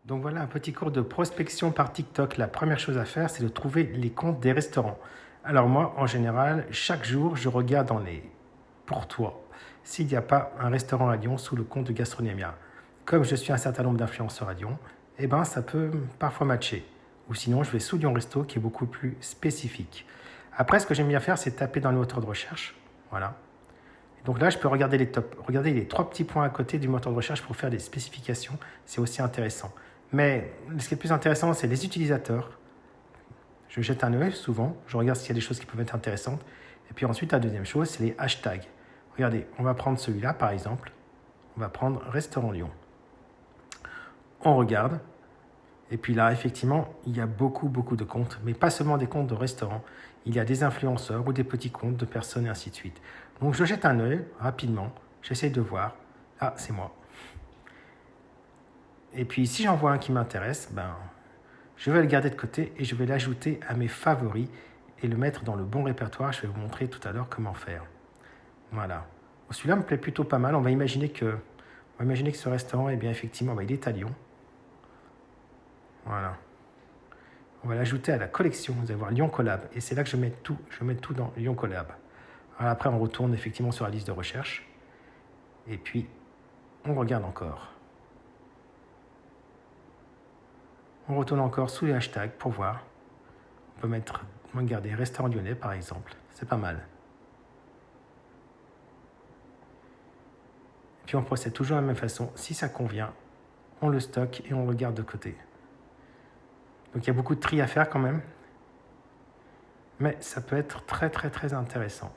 Donc voilà un petit cours de prospection par TikTok. La première chose à faire, c'est de trouver les comptes des restaurants. Alors moi, en général, chaque jour, je regarde dans les pour toi s'il n'y a pas un restaurant à Lyon sous le compte de Gastronomia. Comme je suis un certain nombre d'influenceurs à Lyon, eh ben, ça peut parfois matcher. Ou sinon, je vais sous Lyon Resto qui est beaucoup plus spécifique. Après, ce que j'aime bien faire, c'est taper dans le moteur de recherche. Voilà. Donc là, je peux regarder les tops. Regardez les trois petits points à côté du moteur de recherche pour faire des spécifications. C'est aussi intéressant. Mais ce qui est le plus intéressant, c'est les utilisateurs. Je jette un œil souvent, je regarde s'il y a des choses qui peuvent être intéressantes. Et puis ensuite, la deuxième chose, c'est les hashtags. Regardez, on va prendre celui-là par exemple. On va prendre Restaurant Lyon. On regarde. Et puis là, effectivement, il y a beaucoup de comptes, mais pas seulement des comptes de restaurants. Il y a des influenceurs ou des petits comptes de personnes et ainsi de suite. Donc je jette un œil rapidement, j'essaye de voir. Ah, c'est moi. Et puis si j'en vois un qui m'intéresse, ben, je vais le garder de côté et je vais l'ajouter à mes favoris et le mettre dans le bon répertoire. Je vais vous montrer tout à l'heure comment faire. Voilà. Celui-là me plaît plutôt pas mal. On va imaginer que ce restaurant, eh bien, effectivement, il est à Lyon. Voilà. On va l'ajouter à la collection. Vous allez voir Lyon Collab. Et c'est là que je mets tout. Je mets tout dans Lyon Collab. Alors après, on retourne effectivement sur la liste de recherche. Et puis, on regarde encore. On retourne encore sous les hashtags pour voir. On peut regarder restaurant lyonnais par exemple. C'est pas mal. Et puis on procède toujours de la même façon. Si ça convient, on le stocke et on le garde de côté. Donc il y a beaucoup de tri à faire quand même. Mais ça peut être très intéressant.